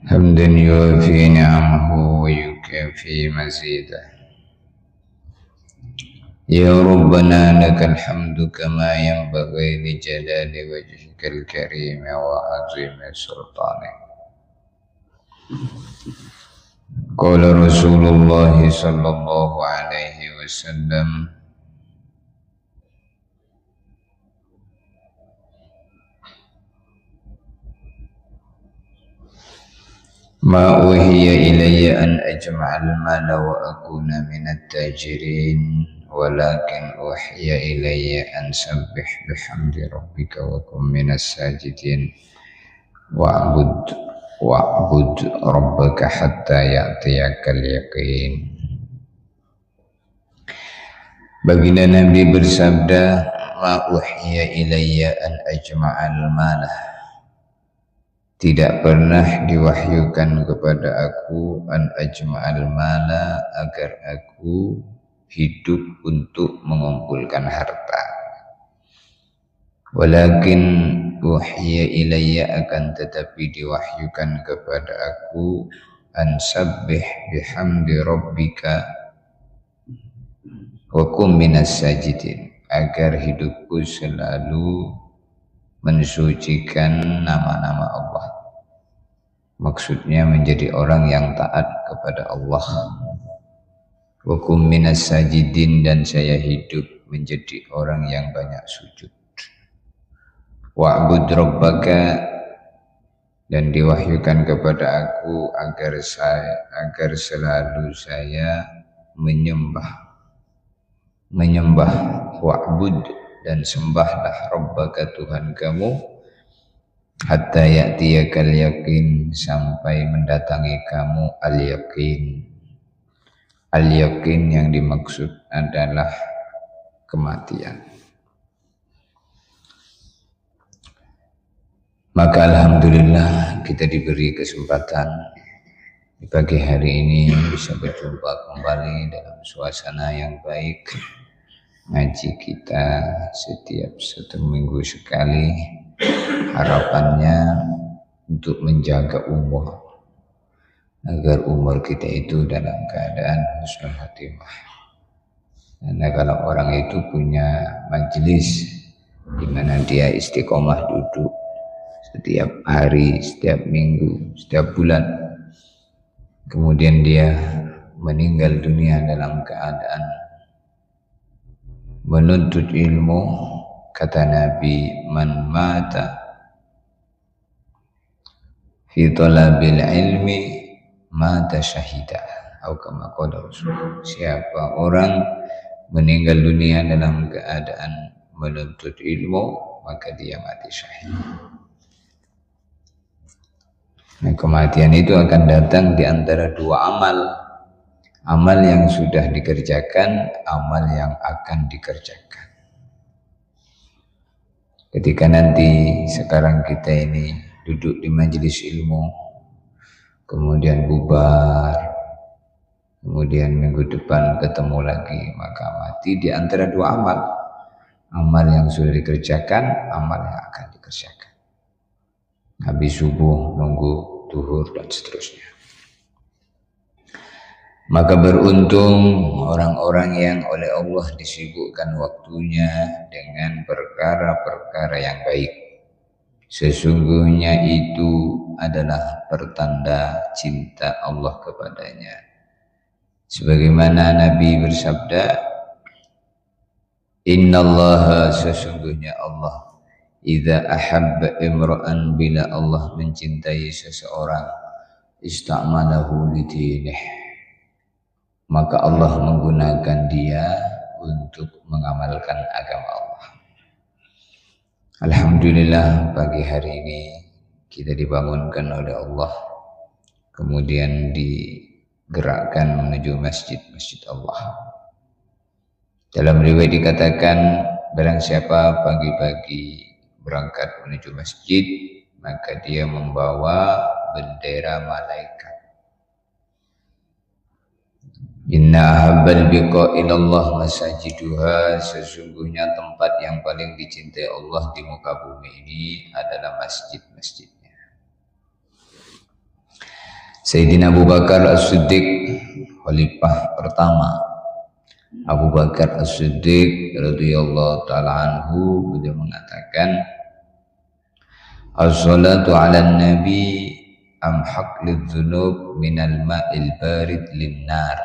حمدا يوافي نعمه ويكافي مزيده. يا ربنا لك الحمد كما ينبغي لجلال وجهك الكريم وعظيم سلطانك. قال رسول الله صلى الله عليه وسلم: ما أوحي إلي أن أجمع المال وأكون من التاجرين ولكن أوحي إلي أن سبح بحمد ربك وكن من الساجدين واعبد ربك حتى يأتيك اليقين. Baginda Nabi bersabda, ma uhiya ilayya an ajma'al malah, tidak pernah diwahyukan kepada aku an ajma'al mala, agar aku hidup untuk mengumpulkan harta. Walakin uhiya ilayya, akan tetapi diwahyukan kepada aku an sabbih bihamdi rabbika wa kum minas sajidin, agar hidupku selalu mensucikan nama-nama Allah. Maksudnya menjadi orang yang taat kepada Allah. Wa kum minas sajidin, dan saya hidup menjadi orang yang banyak sujud. Wa'bud rabbaka, dan diwahyukan kepada aku agar selalu saya menyembah. Wa'bud, dan sembahlah rabbaka, Tuhan kamu, hatta ya'tiyakal yaqin, sampai mendatangi kamu al-yaqin. Al-yaqin yang dimaksud adalah kematian. Maka alhamdulillah kita diberi kesempatan di pagi hari ini bisa berjumpa kembali dalam suasana yang baik. Ngaji kita setiap 1 minggu sekali, harapannya untuk menjaga umur, agar umur kita itu dalam keadaan husnul khatimah. Karena kalau orang itu punya majelis di mana dia istiqomah duduk setiap hari, setiap minggu, setiap bulan, kemudian dia meninggal dunia dalam keadaan menuntut ilmu, kata Nabi, man mata fi talabil ilmi mata syahida, atau kama qala Rasul, siapa orang meninggal dunia dalam keadaan menuntut ilmu, maka dia mati syahid. Nah, kematian itu akan datang di antara 2 amal. Amal yang sudah dikerjakan, amal yang akan dikerjakan. Ketika nanti sekarang kita ini duduk di majelis ilmu, kemudian bubar, kemudian minggu depan ketemu lagi, maka mati di antara 2 amal. Amal yang sudah dikerjakan, amal yang akan dikerjakan. Habis subuh nunggu zuhur dan seterusnya. Maka beruntung orang-orang yang oleh Allah disibukkan waktunya dengan perkara-perkara yang baik. Sesungguhnya itu adalah pertanda cinta Allah kepadanya. Sebagaimana Nabi bersabda, innallaha, sesungguhnya Allah, idza ahabba imra'an, bila Allah mencintai seseorang, ista'malahu lidinih, maka Allah menggunakan dia untuk mengamalkan agama Allah. Alhamdulillah, pagi hari ini kita dibangunkan oleh Allah, kemudian digerakkan menuju masjid Allah. Dalam riwayat dikatakan, barang siapa pagi-pagi berangkat menuju masjid, maka dia membawa bendera malaikat. Inna ahabbal biqa ilallah masajiduha, sesungguhnya tempat yang paling dicintai Allah di muka bumi ini adalah masjid-masjidnya. Sayyidina Abu Bakar As-Siddiq, khalifah pertama Abu Bakar As-Siddiq radhiyallahu taala anhu, beliau mengatakan, as-salatu 'alan nabi amhaq lidz-dzunub minal ma'il barid lin-nar.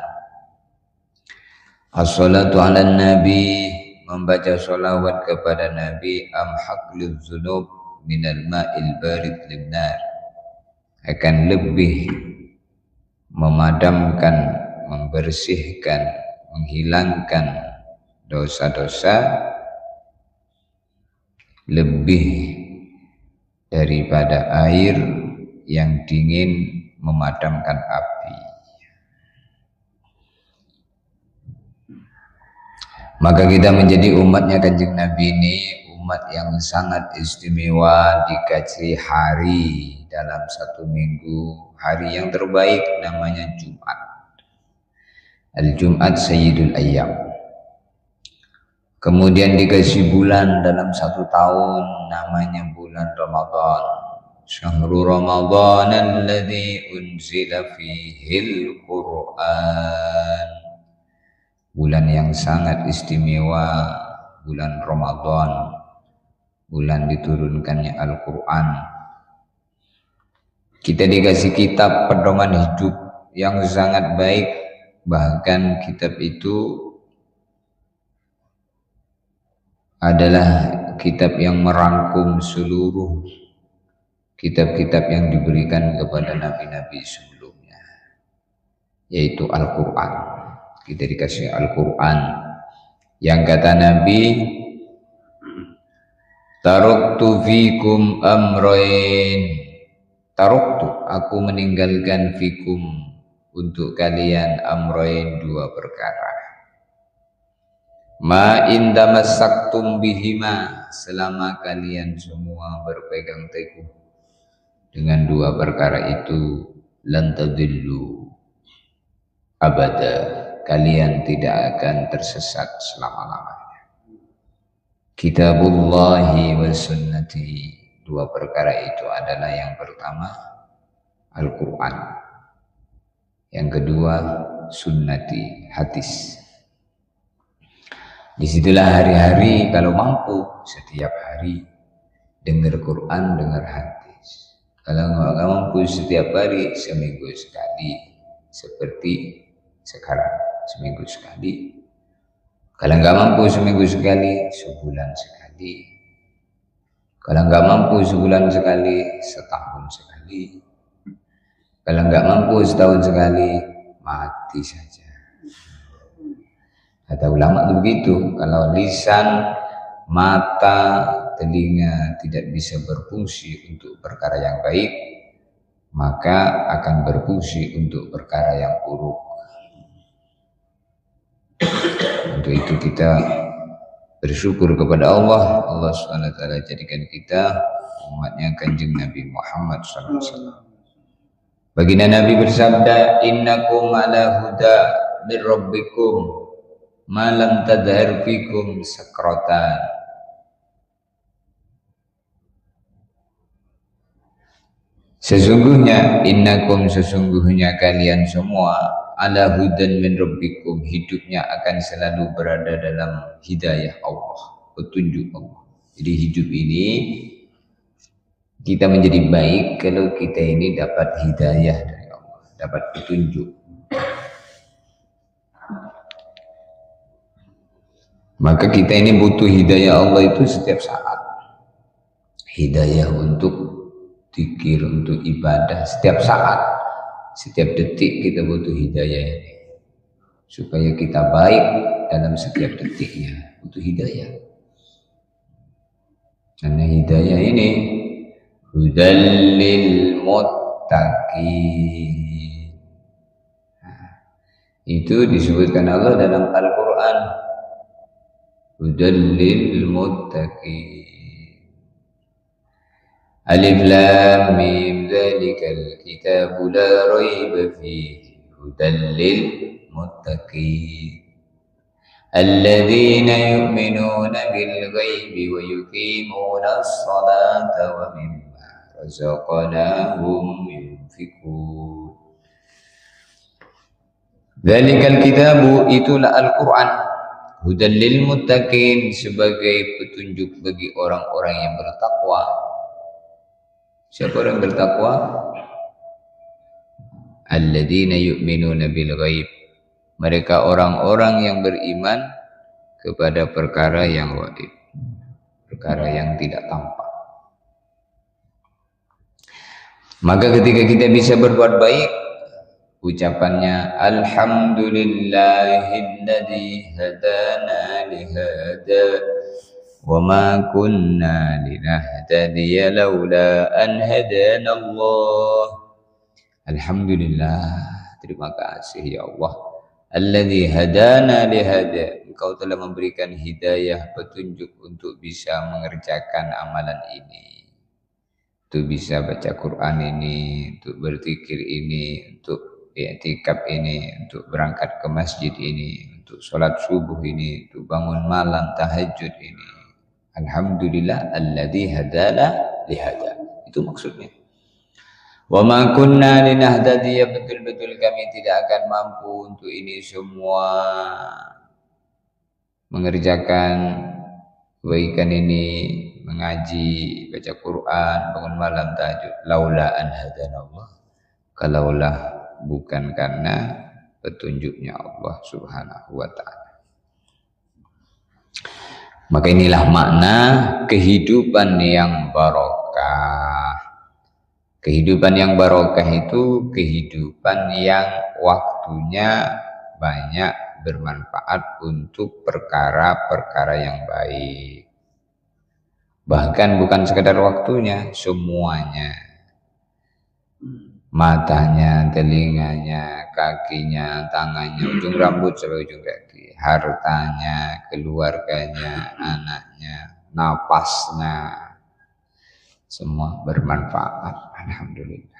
As-salatu 'alan nabi, membaca sholawat kepada nabi, amhaq lidz-dzunub minal ma'il barid lin-nar, akan lebih memadamkan, membersihkan, menghilangkan dosa-dosa lebih daripada air yang dingin memadamkan api. Maka kita menjadi umatnya Kanjeng Nabi ini umat yang sangat istimewa, dikasih hari dalam satu minggu, hari yang terbaik namanya Jumat. Al-Jum'at Sayyidul Ayyam. Kemudian dikasih bulan dalam satu tahun, namanya bulan Ramadan. Syahrul Ramadan alladzi unzila fihil Qur'an. Bulan yang sangat istimewa, bulan Ramadan, bulan diturunkannya Al-Quran. Kita dikasih kitab pedoman hidup yang sangat baik, bahkan kitab itu adalah kitab yang merangkum seluruh kitab-kitab yang diberikan kepada nabi-nabi sebelumnya, yaitu Al-Quran. Kita dikasih Al-Quran yang kata Nabi, taraktu fikum amrain, taraktu, aku meninggalkan fikum, untuk kalian, amrain, dua perkara. Ma indamasaktum bihima, selama kalian semua berpegang teguh dengan dua perkara itu, lan tadillu abada, kalian tidak akan tersesat selama-lamanya. Kitabullahi wa sunnati, dua perkara itu adalah yang pertama Al-Quran, yang kedua sunnati, hadis. Disitulah hari-hari kalau mampu setiap hari dengar Quran, dengar hadis. Kalau nggak mampu setiap hari, seminggu sekali, seperti sekarang seminggu sekali. Kalau nggak mampu seminggu sekali, sebulan sekali. Kalau nggak mampu sebulan sekali, setahun sekali. Kalau nggak mampu setahun sekali, mati saja. Kata ulama itu begitu. Kalau lisan, mata, telinga tidak bisa berfungsi untuk perkara yang baik, maka akan berfungsi untuk perkara yang buruk. Untuk itu kita bersyukur kepada Allah. Allah SWT jadikan kita umatnya Kanjeng Nabi Muhammad SAW. Baginda Nabi bersabda, innakum ala huda min rabbikum ma lam tadhhar fikum sakratan. Sesungguhnya, innakum, sesungguhnya kalian semua, ala hudan min rabbikum, hidupnya akan selalu berada dalam hidayah Allah, petunjuk Allah. Jadi hidup ini kita menjadi baik kalau kita ini dapat hidayah dari Allah, dapat petunjuk. Maka kita ini butuh hidayah Allah itu setiap saat. Hidayah untuk zikir, untuk ibadah, setiap saat, setiap detik kita butuh hidayah ini. Supaya kita baik dalam setiap detiknya, butuh hidayah. Karena hidayah ini hudallil muttaqin. Itu disebutkan Allah dalam Al-Quran. Hudallil muttaqin. Alif lam mim dzalikal kitabu la raiba fihi hudallil muttaqin. Alladzina yu'minuna bil ghaibi wa yuqimuna as-salata wa mimma razaqnahum yunfiqun. Dzalikal kitabu, itulah Al-Qur'an, hudal lil muttaqin, sebagai petunjuk bagi orang-orang yang bertakwa. Siapa orang bertakwa? Alladzina yu'minuna bil ghaib, mereka orang-orang yang beriman kepada perkara yang gaib, perkara yang tidak tampak. Maka ketika kita bisa berbuat baik, ucapannya alhamdulillahilladzi hadana lihada wa ma kunna linahtadiya laula an hadana Allah. Alhamdulillah, terima kasih ya Allah, alladzi hadana lihada, Engkau telah memberikan hidayah, petunjuk untuk bisa mengerjakan amalan ini, untuk bisa baca Quran ini, untuk berzikir ini, untuk i'tikaf ini, untuk berangkat ke masjid ini, untuk sholat subuh ini, untuk bangun malam tahajud ini. Alhamdulillah alladzi hadana lihada, itu maksudnya. Wa ma kunna linahtadiya, betul-betul kami tidak akan mampu untuk ini semua, mengerjakan kebaikan ini, mengaji, baca Quran, bangun malam tahajud, laula an hadanallah, kalaulah bukan karena petunjuknya Allah Subhanahu wa ta'ala. Maka inilah makna kehidupan yang barokah. Kehidupan yang barokah itu kehidupan yang waktunya banyak bermanfaat untuk perkara-perkara yang baik. Bahkan bukan sekedar waktunya, semuanya. Matanya, telinganya, kakinya, tangannya, ujung rambut sampai ujung kaki, hartanya, keluarganya, anaknya, napasnya, semua bermanfaat. Alhamdulillah.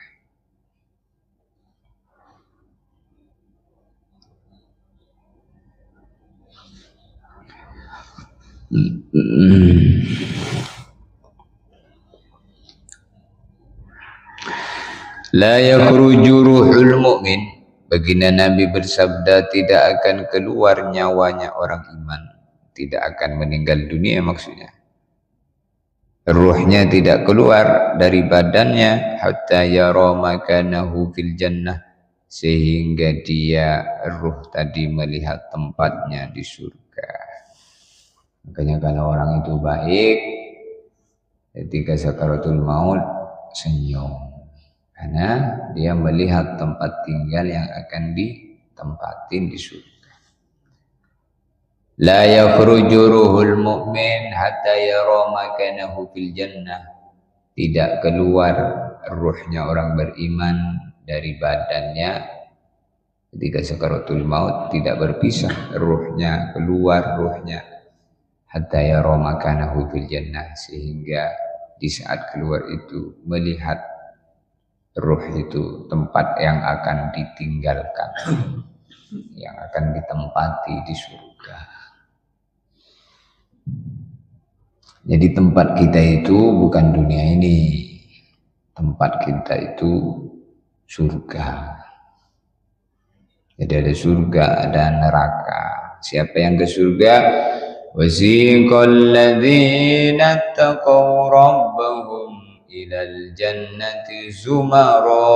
La yakhruju ruhul mu'min, baginda Nabi bersabda, tidak akan keluar nyawanya orang iman, tidak akan meninggal dunia maksudnya. Ruhnya tidak keluar dari badannya hatta yara makanahu fil jannah, sehingga dia, ruh tadi, melihat tempatnya di surga. Makanya kalau orang itu baik, ketika sakaratul maut senyum, karena dia melihat tempat tinggal yang akan ditempatin di surga. La yakhruju ruhul mu'min hatta yara makanahu fil jannah, tidak keluar ruhnya orang beriman dari badannya ketika sakaratul maut, tidak berpisah ruhnya, keluar ruhnya, hatta yara makanahu fil jannah, sehingga di saat keluar itu melihat ruh itu tempat yang akan ditinggalkan, yang akan ditempati di surga. Jadi tempat kita itu bukan dunia ini, tempat kita itu surga. Jadi ada surga, ada neraka. Siapa yang ke surga? Wasiqal ladzina taqaw rabbahum ilal jannati zumara.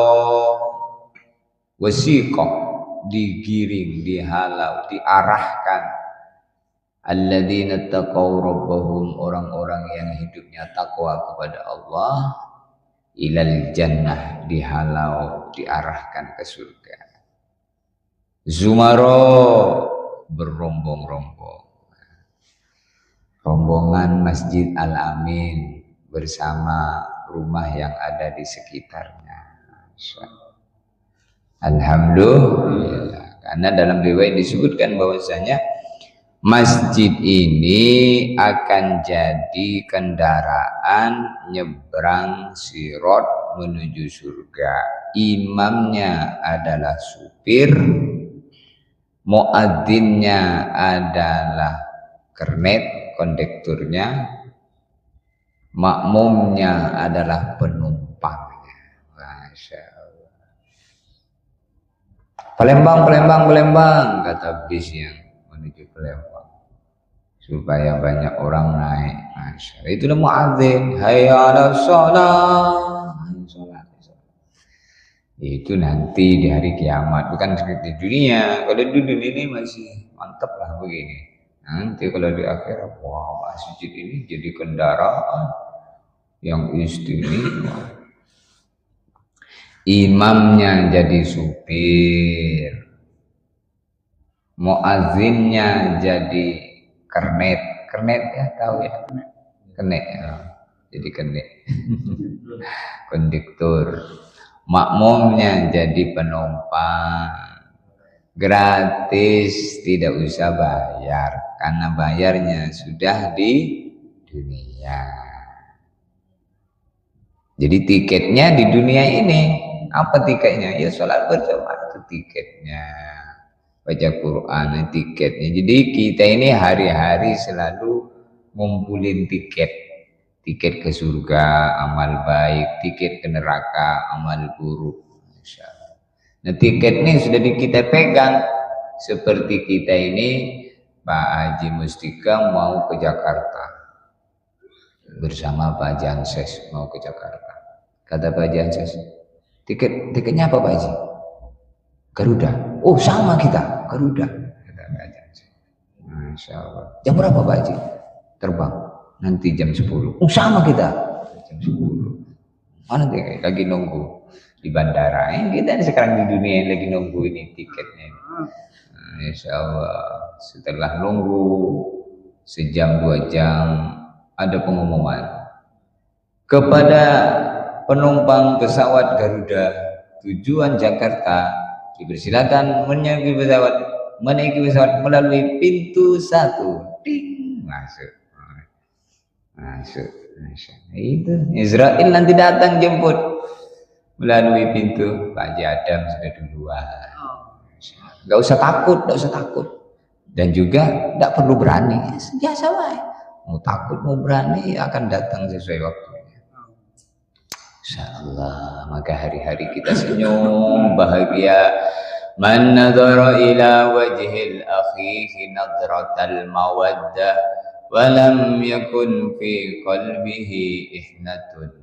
Wasiqah, digiring, dihalau, diarahkan. Alladzina taqaw rabbahum, orang-orang yang hidupnya takwa kepada Allah, ilal jannah, dihalau, diarahkan ke surga. Zumaro, berrombong-rombong. Rombongan Masjid Al-Amin bersama rumah yang ada di sekitarnya. Alhamdulillah. Karena dalam riwayat disebutkan bahwasanya masjid ini akan jadi kendaraan nyebrang sirat menuju surga. Imamnya adalah supir, muadzinnya adalah kernet, kondekturnya, makmumnya adalah penumpangnya. Masya Allah. Palembang, Palembang, Palembang, kata bis yang menuju Palembang. Supaya banyak orang naik. Masya. Itulah muadzin. Hayya 'alas shalah. Sholat. Itu nanti di hari kiamat, bukan seperti di dunia. Kalau di dunia ini masih mantap lah begini. Nanti kalau di akhirat, wah masjid ini jadi kendaraan yang istimewa. Imamnya jadi supir, muazzinnya jadi kernet, kernet ya tahu ya, kernet ya. Jadi kernet, konduktur, makmumnya jadi penumpang, gratis, tidak usah bayar karena bayarnya sudah di dunia. Jadi tiketnya di dunia ini. Apa tiketnya? Ya sholat berjamaah itu tiketnya. Baca Quran tiketnya. Jadi kita ini hari-hari selalu ngumpulin tiket. Tiket ke surga, amal baik. Tiket ke neraka, amal buruk. Nah tiket ini sudah kita pegang. Seperti kita ini, Pak Haji Mustika mau ke Jakarta. Bersama Pak Janses mau ke Jakarta. Kata Pak Janses, tiketnya apa Pak Haji? Garuda. Oh sama kita, Garuda. Kata Pak Janses. Masya Allah. Jam berapa Pak Haji? Terbang. Nanti jam 10. Oh sama kita. Jam 10. Mana tiket? Lagi nunggu di bandara. Kita sekarang di dunia lagi nunggu ini tiketnya. Insya Allah. Setelah nunggu sejam 2 jam, ada pengumuman kepada penumpang pesawat Garuda tujuan Jakarta dipersilakan menaiki pesawat melalui pintu 1. Ding, masuk. Itu Israel nanti datang jemput melalui pintu. Pak Haji Adam sudah duluan. Gak usah takut, gak usah takut. Dan juga tidak perlu berani, biasa wae. Mau takut mau berani akan datang sesuai waktunya. Insyaallah, maka hari-hari kita senyum bahagia. Man nadhara ila wajhil akhihi nadratal mawaddah wa lam yakun fi qalbihi ihnatun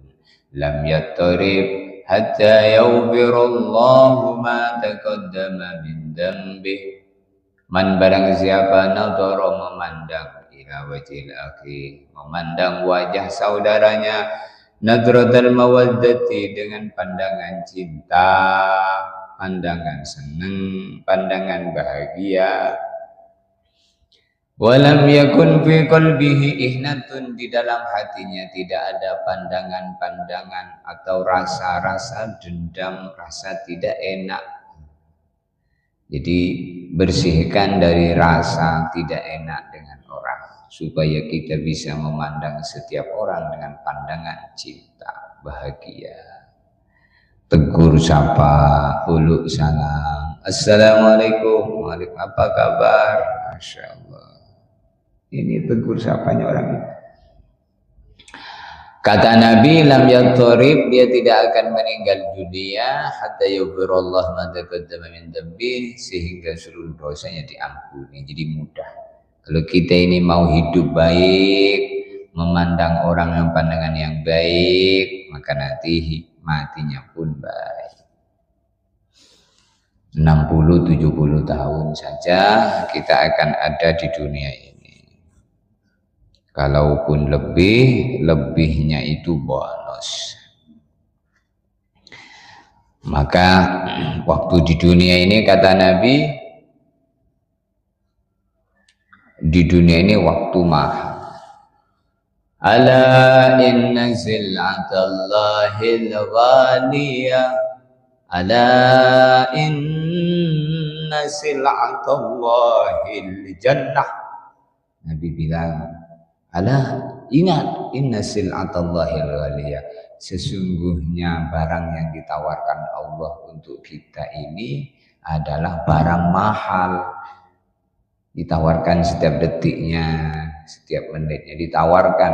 lam yattarib hatta yaghfirallahu ma taqaddama min dhanbihi. Man barang siapa nadhara memandang wajhil akhi, memandang wajah saudaranya, nadratul mawaddati dengan pandangan cinta, pandangan senang, pandangan bahagia. Walam yakun fi qalbihi ihnatun, di dalam hatinya tidak ada pandangan-pandangan atau rasa-rasa dendam, rasa tidak enak. Jadi bersihkan dari rasa tidak enak dengan orang, supaya kita bisa memandang setiap orang dengan pandangan cinta, bahagia. Tegur sapa, uluk salam. Assalamualaikum, waalaikumsalam, apa kabar? Masya Allah. Ini tegur sapanya orang itu. Kata Nabi, lam yattarib, dia tidak akan meninggal dunia hatta yughfirallahu ma taqaddama min dhanbi, sehingga seluruh dosanya diampuni. Jadi mudah. Kalau kita ini mau hidup baik, memandang orang dengan pandangan yang baik, maka nanti matinya pun baik. 60-70 tahun saja kita akan ada di dunia ini. Kalaupun lebihnya itu bonus. Maka waktu di dunia ini kata Nabi, di dunia ini waktu mahal. Ala inna sil'atallahil ghaliyah. Ala inna sil'atallahil jannah. Nabi bilang, ala ingat, inna sil'atallahil ghaliyah. Sesungguhnya barang yang ditawarkan Allah untuk kita ini adalah barang mahal. Ditawarkan setiap detiknya, setiap menitnya ditawarkan.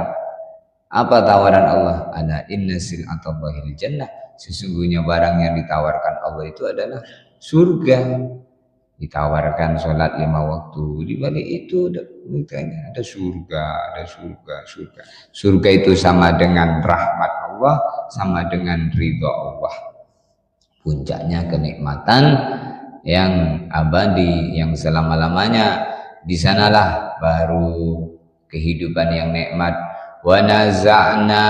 Apa tawaran Allah? Ala inna sil'atallahil jannah. Sesungguhnya barang yang ditawarkan Allah itu adalah surga. Ditawarkan sholat 5 waktu, di balik itu ada surga, ada surga, surga. Surga itu sama dengan rahmat Allah, sama dengan ridho Allah. Puncaknya kenikmatan yang abadi, yang selama-lamanya. Di sanalah baru kehidupan yang nikmat. Wa naza'na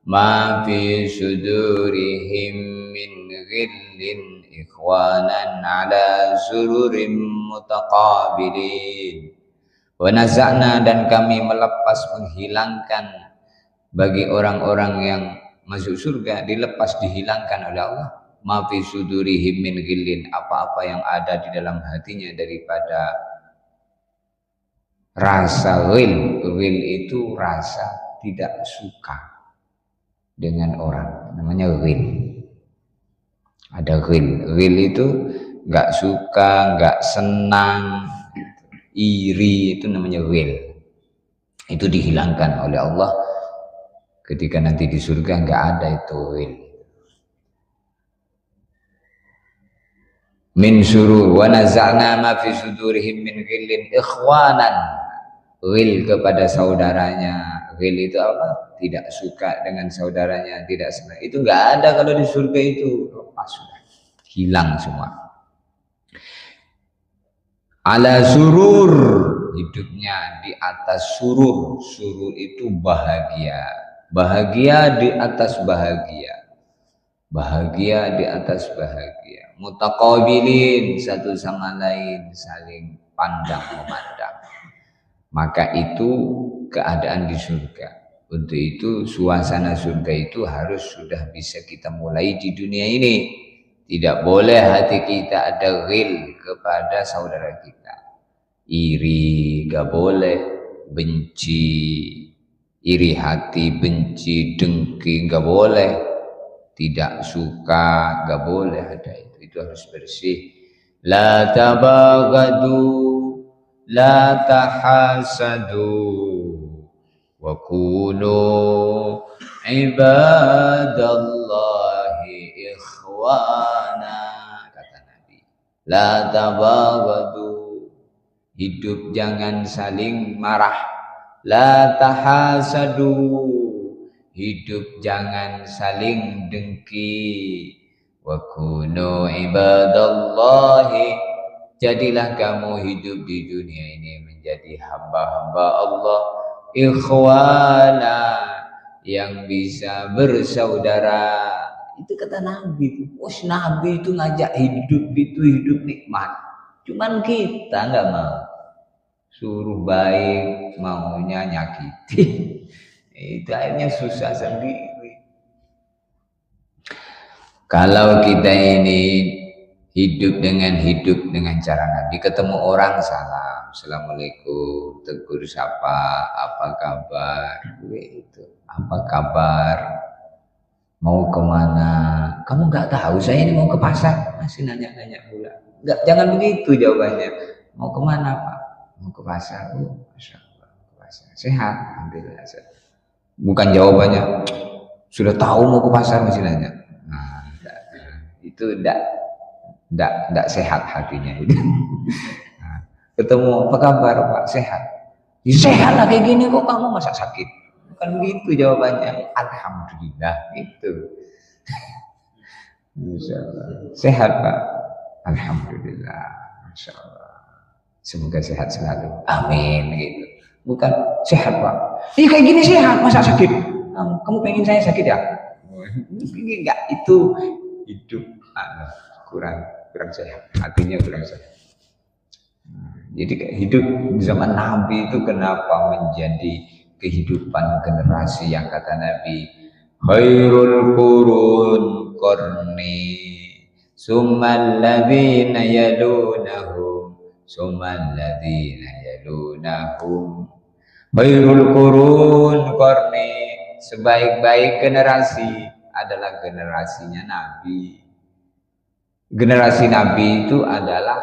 ma fi sudurihim min ghillin ikhwanan ala sururim mutaqabilin. Wa naza'na, dan kami melepas, menghilangkan bagi orang-orang yang masuk surga, dilepas, dihilangkan oleh Allah. Ma fi sudurihim min ghillin, apa-apa yang ada di dalam hatinya daripada rasa ghil. Ghil itu rasa tidak suka dengan orang, namanya ghil. Ada ghil. Ghil itu nggak suka, nggak senang, iri, itu namanya ghil. Itu dihilangkan oleh Allah ketika nanti di surga, nggak ada itu ghil. Min surur wa naza'na ma fi sudurihim min ghillin ikhwanan. Ghil kepada saudaranya. Ghil itu apa? Tidak suka dengan saudaranya, tidak senang. Itu enggak ada kalau di surga itu. Lepas sudah. Hilang semua. Ala surur, hidupnya di atas surur. Surur itu bahagia. Bahagia di atas bahagia. Bahagia di atas bahagia. Mutaqabilin, satu sama lain saling pandang memandang. Maka itu keadaan di surga. Untuk itu suasana surga itu harus sudah bisa kita mulai di dunia ini. Tidak boleh hati kita ada ghil kepada saudara kita. Iri gak boleh, benci, iri hati, benci, dengki gak boleh, tidak suka gak boleh ada itu. Itu harus bersih. La tabaghadu, la tahasadu, wa kunu ibadallahi ikhwana, kata Nabi. La tabaghadu, hidup jangan saling marah. La tahasadu, hidup jangan saling dengki. Wa kunu ibadallahi, jadilah kamu hidup di dunia ini menjadi hamba-hamba Allah, ikhwana, yang bisa bersaudara. Itu kata Nabi. Nabi itu ngajak hidup itu hidup nikmat. Cuman kita nggak mau. Suruh baik, maunya nyakiti. Itu akhirnya susah sendiri. Kalau kita ini hidup dengan cara Nabi, ketemu orang salam, assalamualaikum, tegur sapa, apa kabar, itu, apa kabar, mau kemana? Kamu nggak tahu, saya ini mau ke pasar, masih nanya-nanya pula. Nggak, jangan begitu jawabannya. Mau kemana Pak? Mau ke pasar. Masya Allah, ke pasar. Sehat, alhamdulillah. Bukan jawabannya, sudah tahu mau ke pasar masih nanya. Nah, itu tidak sehat hatinya itu. Nah, ketemu, apa kabar Pak? Sehat. Ya, sehat lah kayak gini kok, kamu masa sakit? Bukan begitu jawabannya. Alhamdulillah itu. Sehat Pak? Alhamdulillah. Masya Allah. Semoga sehat selalu. Amin gitu. Bukan sehat Pak. Iya kayak gini sehat, masa sakit? Kamu pengen saya sakit ya? Enggak, itu hidup kurang sehat, hatinya kurang sehat. Jadi hidup di zaman Nabi itu kenapa menjadi kehidupan generasi yang kata Nabi, khairul qurun qarni summal ladzina yalunahum summal ladzina yalunahum. Khairul qurun qarni, sebaik-baik generasi adalah generasinya Nabi. Generasi Nabi itu adalah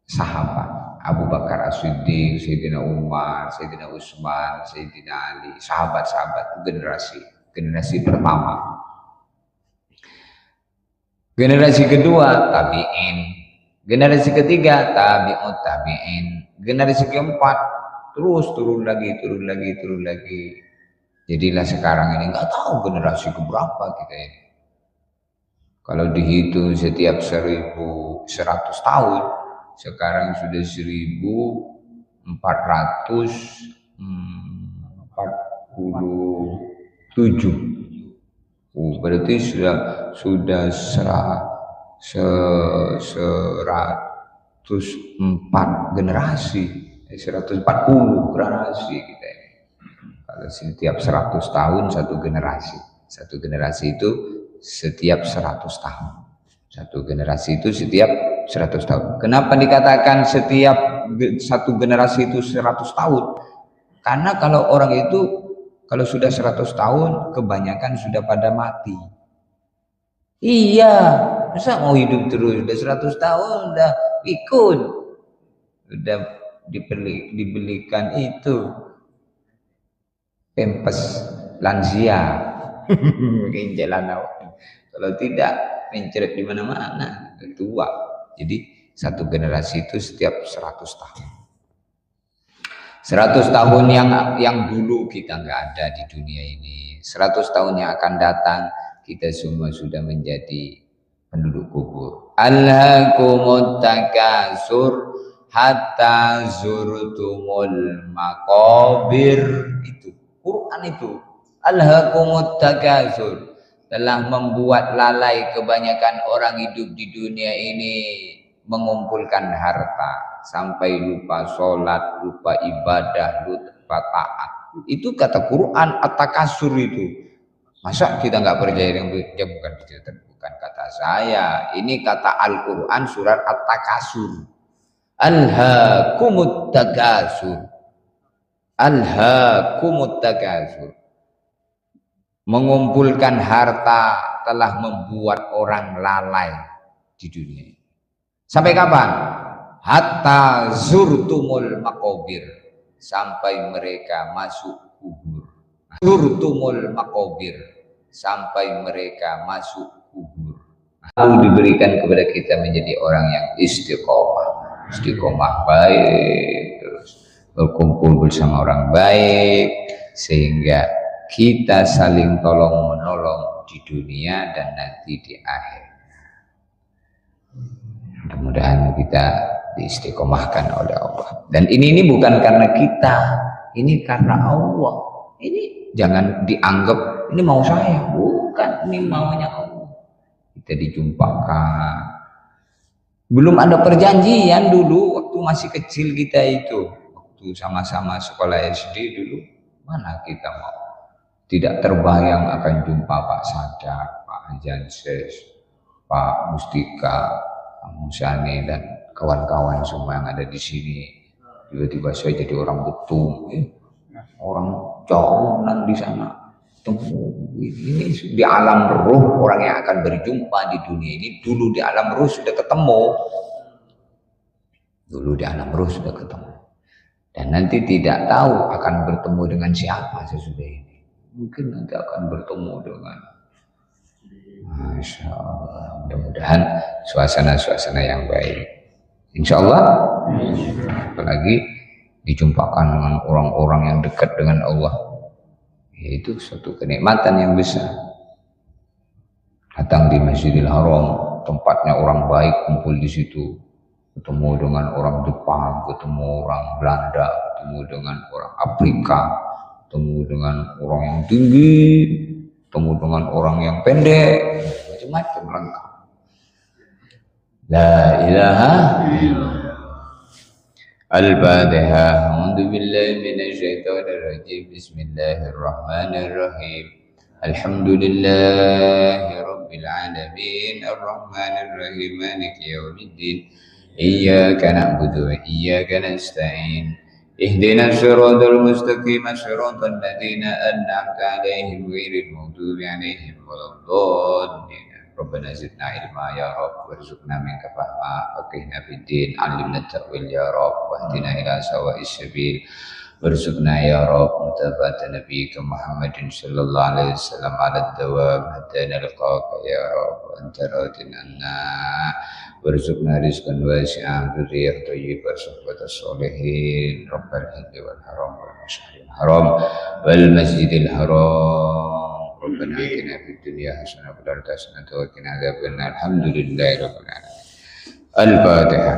sahabat Abu Bakar As-Siddiq, Sayyidina Umar, Sayyidina Utsman, Sayyidina Ali, sahabat-sahabat generasi pertama. Generasi kedua tabi'in, generasi ketiga tabi'ut tabi'in, generasi keempat terus turun lagi, turun lagi, turun lagi. Jadilah sekarang ini nggak tahu generasi keberapa kita ini. Kalau dihitung setiap 1100 tahun, sekarang sudah 1447. Berarti sudah 104 generasi, 140 generasi kita ini. Kalau setiap 100 tahun satu generasi. Satu generasi itu setiap 100 tahun. Satu generasi itu setiap 100 tahun. Kenapa dikatakan setiap satu generasi itu 100 tahun? Karena kalau orang itu kalau sudah 100 tahun kebanyakan sudah pada mati. Iya, masa mau hidup terus? Udah 100 tahun udah pikun. Udah dibelikan itu pempes lansia. Jalan kalau tidak mencret di mana-mana tua. Jadi satu generasi itu setiap 100 tahun. 100 tahun yang dulu kita nggak ada di dunia ini. 100 tahun yang akan datang kita semua sudah menjadi penduduk kubur. Alhaakumut takasur hatta zurtumul maqabir. Itu Quran itu. Alhaakumut takasur, telah membuat lalai kebanyakan orang hidup di dunia ini mengumpulkan harta sampai lupa sholat, lupa ibadah, lupa taat. Itu kata Quran at-takasur itu. Masa kita nggak percaya dengan itu? Ya bukan kata saya. Ini kata Al-Quran surat at-takasur. Alhaakumut takasur. Alhaakumut takasur. Mengumpulkan harta telah membuat orang lalai di dunia ini. Sampai kapan? Hatta zurtumul maqabir, sampai mereka masuk kubur. Zurtumul maqabir, sampai mereka masuk kubur. Lalu diberikan kepada kita menjadi orang yang istiqomah baik, terus berkumpul bersama orang baik, sehingga kita saling tolong menolong di dunia dan nanti di akhir. Mudah-mudahan kita diistiqomahkan oleh Allah. Dan ini bukan karena kita, ini karena Allah. Ini jangan dianggap ini mau saya, bukan, ini maunya Allah. Kita dijumpakan. Belum ada perjanjian dulu waktu masih kecil kita itu, waktu sama-sama sekolah SD dulu, mana kita mau? Tidak terbayang akan jumpa Pak Sadar, Pak Janses, Pak Mustika, Pak Musani dan kawan-kawan semua yang ada di sini. Tiba-tiba saya jadi orang betul, orang jauh di sana. Ini di alam ruh orang yang akan berjumpa di dunia ini. Dulu di alam ruh sudah ketemu. Dulu di alam ruh sudah ketemu. Dan nanti tidak tahu akan bertemu dengan siapa sesudah ini. Mungkin nanti akan bertemu dengan, Masya Allah, mudah-mudahan suasana-suasana yang baik. Insya Allah, apalagi dijumpakan dengan orang-orang yang dekat dengan Allah, yaitu suatu kenikmatan yang besar. Datang di Masjidil Haram, tempatnya orang baik kumpul di situ, ketemu dengan orang Jepang, ketemu orang Belanda, ketemu dengan orang Afrika, ketemu dengan orang yang tinggi, ketemu dengan orang yang pendek, macam-macam lengkap. La ilaha illallah. Al-Fatihah. A'udzu billahi minasy syaithanir rajim. Bismillahirrahmanirrahim. Alhamdulillahi rabbil alamin. Arrahmanir rahim. Maliki yaumiddin. Iyyaka na'budu wa iyyaka nasta'in. اهدنا الصراط المستقيم صراط الذين أنعمت عليهم غير المغضوب عليهم ولا الضالين ربنا زدنا علما يا رب وارزقنا منك فهما فقهنا في الدين علمنا التأويل يا رب واهدنا إلى سواء السبيل وارزقنا يا رب متابعة نبيك محمد صلى الله عليه وسلم على الدوام حتى نلقاك يا رب وأنت راض عنا وارزقنا رزقا واسعا ذرية طيبة صحبة الصالحين رب الحل والحرام والمشعر الحرام والمسجد الحرام ربنا آتنا في الدنيا حسنة وفي الآخرة حسنة وقنا عذاب النار الحمد لله رب العالمين الفاتحة.